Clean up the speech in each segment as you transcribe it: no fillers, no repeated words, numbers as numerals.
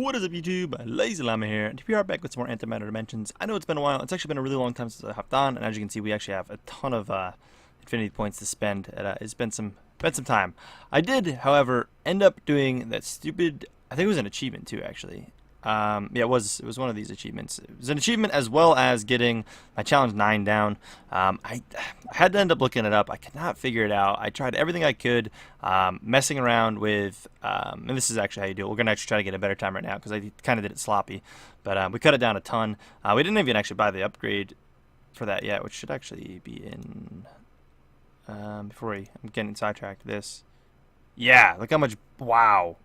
What is up, YouTube? LazeeLlama here, and here we are back with some more Antimatter dimensions. I know it's been a while. It's actually been a really long time since I hopped on, and as you can see, we actually have a ton of infinity points to spend. It's been some time. I did, however, end up doing that stupid. I think it was an achievement too, actually. Yeah, it was one of these achievements. It was an achievement as well as getting my challenge 9 down. I had to end up looking it up. I could not figure it out. I tried everything I could, messing around with, and this is actually how you do it. We're gonna actually try to get a better time right now because I kind of did it sloppy, but we cut it down a ton. We didn't even actually buy the upgrade for that yet, which should actually be in. I'm getting sidetracked. This, yeah, look how much. Wow.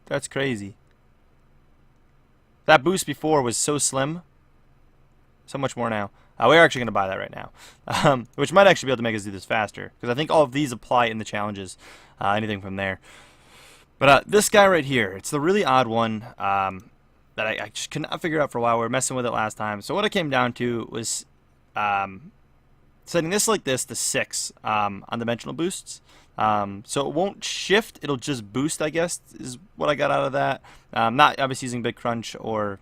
That's crazy. That boost before was so slim. So much more now. We're actually going to buy that right now. Which might actually be able to make us do this faster. Because I think all of these apply in the challenges. Anything from there. But this guy right here. It's the really odd one that I just could not figure out for a while. We were messing with it last time. So what it came down to was setting this like this to 6 on dimensional boosts. So it won't shift, it'll just boost, I guess, is what I got out of that. Not obviously using Big Crunch or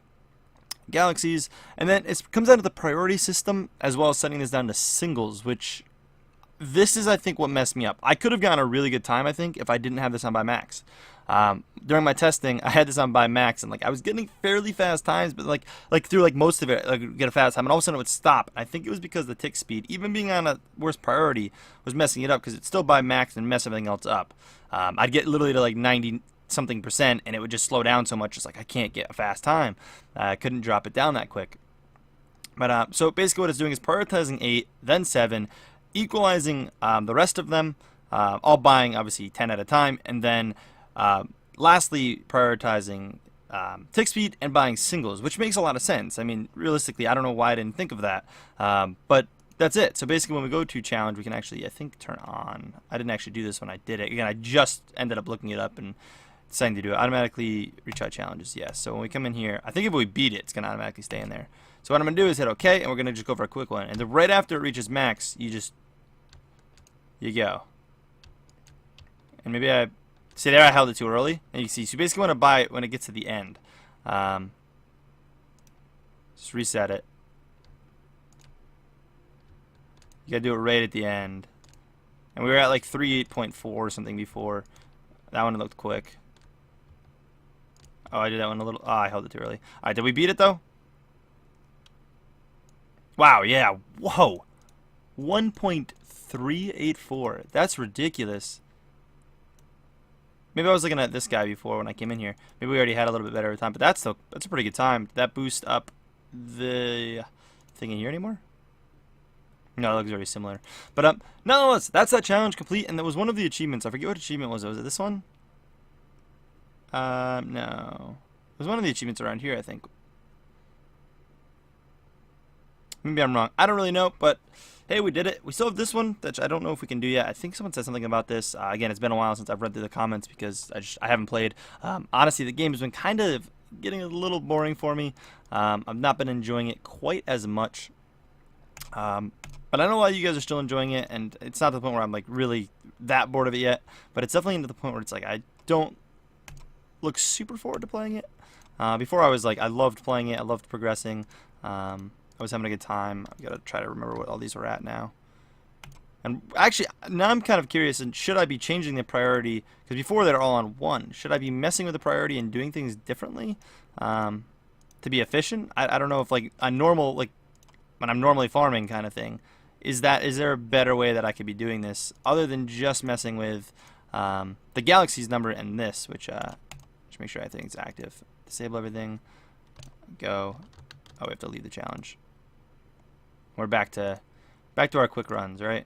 Galaxies. And then it comes down to the priority system, as well as setting this down to singles, which this is, I think, what messed me up. I could have gotten a really good time, I think, if I didn't have this on by max. During my testing, I had this on by max, and like I was getting fairly fast times, but like through like most of it, like get a fast time, and all of a sudden it would stop. I think it was because the tick speed, even being on a worse priority, was messing it up because it's still by max and mess everything else up. I'd get literally to like 90-something%, and it would just slow down so much. It's like I can't get a fast time. I couldn't drop it down that quick. But so basically, what it's doing is prioritizing 8, then 7, equalizing the rest of them, all buying obviously 10 at a time, and then lastly, prioritizing tick speed and buying singles, which makes a lot of sense. I mean, realistically, I don't know why I didn't think of that, but that's it. So basically, when we go to challenge, we can actually, I think, turn on. I didn't actually do this when I did it. Again, I just ended up looking it up and deciding to do it. Automatically retry challenges, yes. So when we come in here, I think if we beat it, it's going to automatically stay in there. So what I'm going to do is hit OK, and we're going to just go for a quick one. And then right after it reaches max, you go. And maybe see there, I held it too early, and you can see. So you basically want to buy it when it gets to the end. Just reset it. You gotta do it right at the end. And we were at like 3.8.4 or something before. That one looked quick. Oh, I did that one a little. Oh, I held it too early. All right, did we beat it though? Wow, yeah. Whoa. 1.384. That's ridiculous. Maybe I was looking at this guy before when I came in here. Maybe we already had a little bit better time, but that's a pretty good time. Did that boost up the thing in here anymore? No, it looks very similar. But nonetheless, that's that challenge complete, and that was one of the achievements. I forget what achievement was it. Was it this one? No. It was one of the achievements around here, I think. Maybe I'm wrong. I don't really know, but hey, we did it. We still have this one that I don't know if we can do yet. I think someone said something about this. Again, it's been a while since I've read through the comments because I haven't played. Honestly, the game has been kind of getting a little boring for me. I've not been enjoying it quite as much. But I know a lot of you guys are still enjoying it, and it's not to the point where I'm like really that bored of it yet. But it's definitely to the point where it's like I don't look super forward to playing it. Before I was like, I loved playing it. I loved progressing. I was having a good time. I've got to try to remember what all these are at now. And actually, now I'm kind of curious, and should I be changing the priority? Because before they're all on 1. Should I be messing with the priority and doing things differently to be efficient? I don't know if like a normal, like when I'm normally farming kind of thing, is there a better way that I could be doing this other than just messing with the Galaxies number and this, which make sure everything's active. Disable everything. Go. Oh, we have to leave the challenge. We're back to our quick runs, right?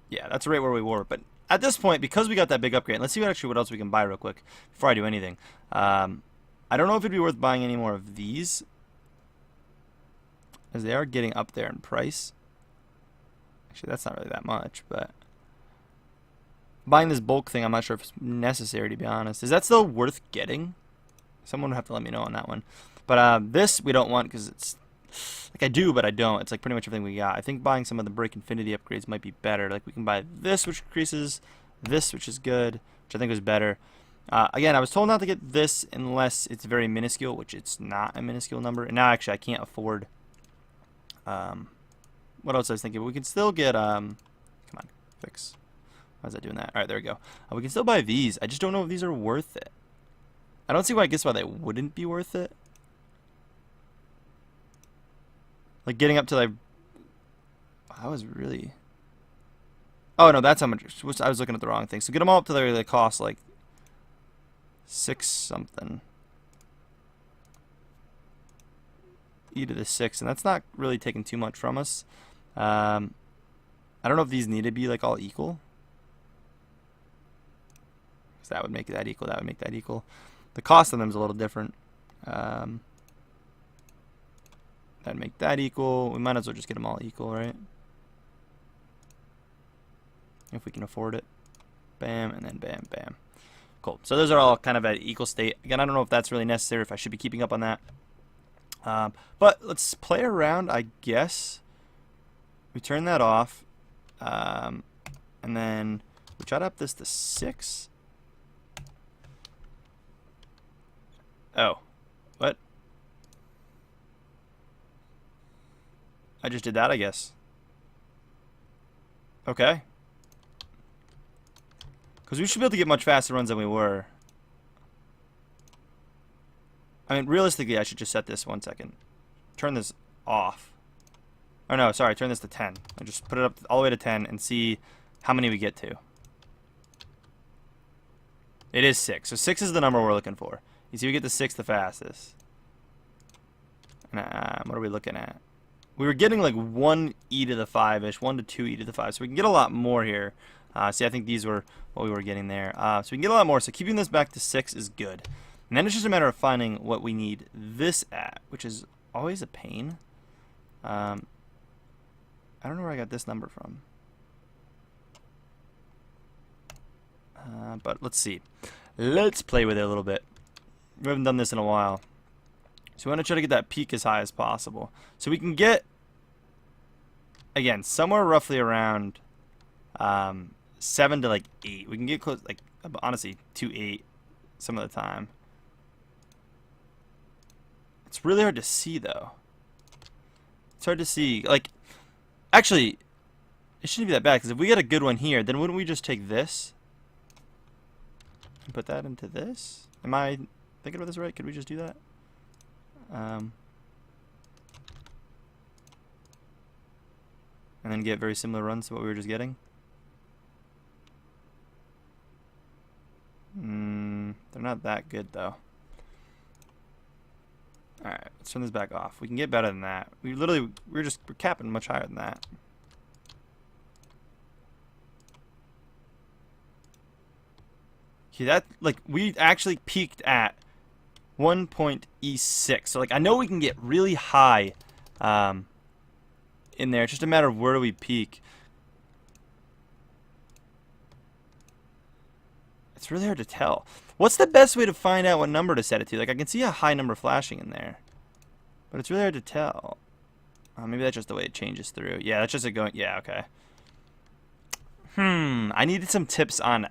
Yeah, that's right where we were. But at this point, because we got that big upgrade, let's see what else we can buy real quick before I do anything. I don't know if it'd be worth buying any more of these, as they are getting up there in price. Actually, that's not really that much, but buying this bulk thing, I'm not sure if it's necessary, to be honest. Is that still worth getting? Someone would have to let me know on that one. But this we don't want because it's like I do, but I don't. It's like pretty much everything we got. I think buying some of the Break Infinity upgrades might be better. Like we can buy this, which increases this, which is good, which I think was better. Again, I was told not to get this unless it's very minuscule, which it's not a minuscule number. And now actually I can't afford. What else I was thinking? We can still get come on, fix. Why is that doing that? All right, there we go. We can still buy these. I just don't know if these are worth it. I don't see why. I guess why they wouldn't be worth it. Like getting up to like. I was really. Oh no, that's how much. I was looking at the wrong thing. So get them all up to they cost like 6 something. E to the 6, and that's not really taking too much from us. I don't know if these need to be like all equal. Because that would make that equal. That would make that equal. The cost of them is a little different. That'd make that equal. We might as well just get them all equal, right? If we can afford it. Bam, and then bam, bam. Cool. So those are all kind of at equal state. Again, I don't know if that's really necessary, if I should be keeping up on that. But let's play around, I guess. We turn that off. And then we try to up this to 6. Oh. What? I just did that, I guess. Okay. Because we should be able to get much faster runs than we were. I mean, realistically, I should just set this 1 second. Turn this off. Oh, no, sorry. Turn this to 10. I just put it up all the way to 10 and see how many we get to. It is 6. So 6 is the number we're looking for. You see, we get to 6 the fastest. What are we looking at? We were getting like 1 e to the 5-ish, 1 to 2 e to the 5. So we can get a lot more here. See, I think these were what we were getting there. So we can get a lot more. So keeping this back to 6 is good. And then it's just a matter of finding what we need this at, which is always a pain. I don't know where I got this number from. But let's see. Let's play with it a little bit. We haven't done this in a while. So we want to try to get that peak as high as possible. So we can get, again, somewhere roughly around 7 to like 8. We can get close, like, honestly, to 8 some of the time. It's really hard to see, though. It's hard to see. Like, actually, it shouldn't be that bad, because if we get a good one here, then wouldn't we just take this and put that into this? Am I thinking about this right? Could we just do that? And then get very similar runs to what we were just getting? They're not that good, though. Alright, let's turn this back off. We can get better than that. We're capping much higher than that. Okay, that, like, we actually peaked at 1.E6. So, like, I know we can get really high in there. It's just a matter of where do we peak. It's really hard to tell. What's the best way to find out what number to set it to? Like, I can see a high number flashing in there, but it's really hard to tell. Maybe that's just the way it changes through. Yeah, that's just it going. Yeah, okay. I needed some tips on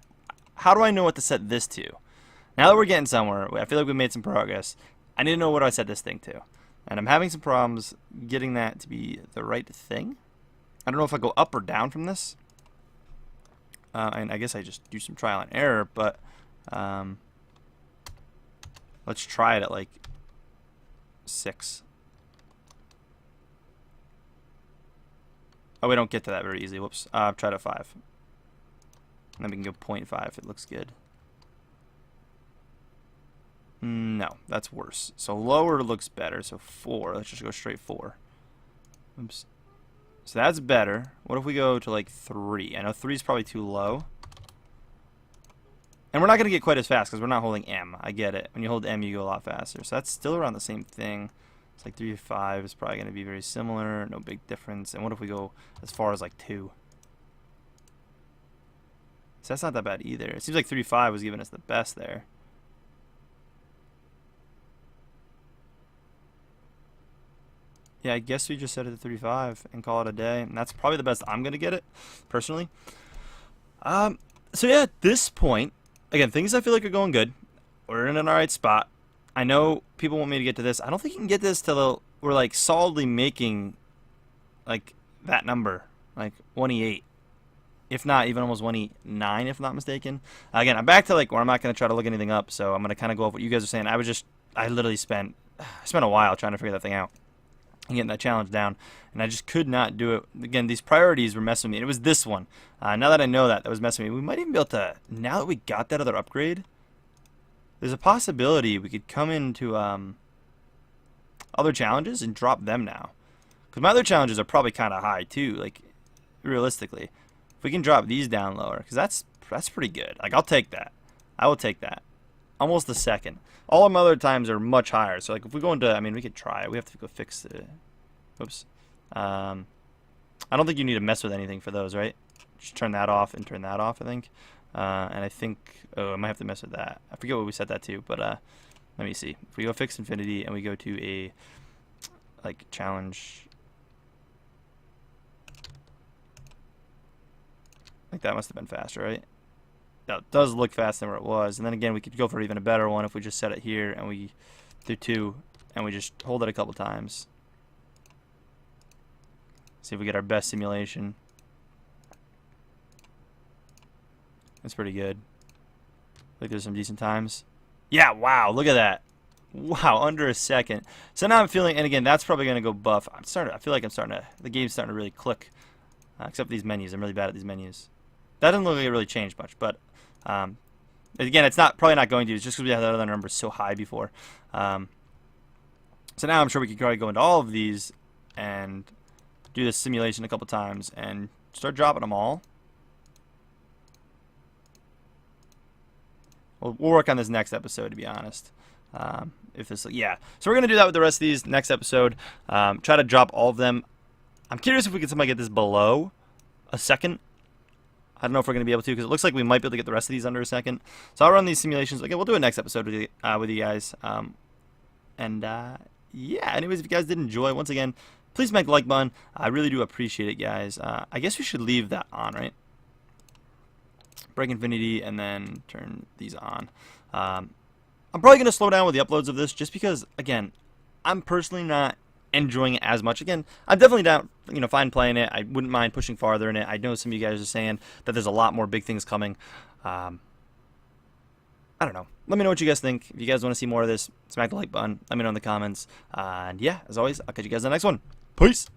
how do I know what to set this to. Now that we're getting somewhere, I feel like we made some progress. I need to know what I set this thing to, and I'm having some problems getting that to be the right thing. I don't know if I go up or down from this. And I guess I just do some trial and error, but let's try it at like 6. Oh, we don't get to that very easily. Whoops. I've tried at 5. And then we can go 0.5 if it looks good. No, that's worse. So lower looks better. So 4. Let's just go straight 4. Oops. So that's better. What if we go to like 3? I know 3 is probably too low. And we're not going to get quite as fast because we're not holding M. I get it. When you hold M, you go a lot faster. So that's still around the same thing. It's like 3 to 5 is probably going to be very similar. No big difference. And what if we go as far as like 2? So that's not that bad either. It seems like 3 to 5 was giving us the best there. Yeah, I guess we just set it to 35 and call it a day. And that's probably the best I'm going to get it, personally. So yeah, at this point, again, things I feel like are going good. We're in an alright spot. I know people want me to get to this. I don't think you can get this till we're like solidly making like that number, like 1e8. If not, even almost 1e9, if not mistaken. Again, I'm back to like where I'm not going to try to look anything up, so I'm going to kind of go off what you guys are saying. I literally spent a while trying to figure that thing out and getting that challenge down, and I just could not do it. Again, these priorities were messing with me. And it was this one. Now that I know that was messing with me, we might even be able to, now that we got that other upgrade, there's a possibility we could come into other challenges and drop them now. Because my other challenges are probably kind of high too, like realistically. If we can drop these down lower, because that's pretty good. Like, I'll take that. I will take that. Almost a second. All of my other times are much higher. So, like, if we go into, I mean, we could try it. We have to go fix the, oops. I don't think you need to mess with anything for those, right? Just turn that off and turn that off, I think. And I think, oh, I might have to mess with that. I forget what we set that to, but let me see. If we go fix infinity and we go to a, like, challenge. I think that must have been faster, right? That does look faster than where it was. And then again, we could go for even a better one if we just set it here and we do 2 and we just hold it a couple times. See if we get our best simulation. That's pretty good. I think there's some decent times. Yeah, wow, look at that. Wow, under a second. So now I'm feeling, and again, that's probably going to go buff. I feel like the game's starting to really click. Except for these menus. I'm really bad at these menus. That doesn't look like it really changed much, but again, it's probably not going to. It's just because we had that other number so high before. So now I'm sure we could probably go into all of these and do this simulation a couple times and start dropping them all. We'll work on this next episode, to be honest. Yeah. So we're gonna do that with the rest of these next episode. Try to drop all of them. I'm curious if we can somehow get this below a second. I don't know if we're going to be able to, because it looks like we might be able to get the rest of these under a second. So I'll run these simulations. Okay, we'll do a next episode with you guys. Yeah, anyways, if you guys did enjoy, once again, please smack the like button. I really do appreciate it, guys. I guess we should leave that on, right? Break infinity and then turn these on. I'm probably going to slow down with the uploads of this just because, again, I'm personally not enjoying it as much. Again, I'm definitely down, fine playing it. I wouldn't mind pushing farther in it. I know some of you guys are saying that there's a lot more big things coming. I don't know. Let me know what you guys think. If you guys want to see more of this, smack the like button. Let me know in the comments. And yeah, as always, I'll catch you guys in the next one. Peace!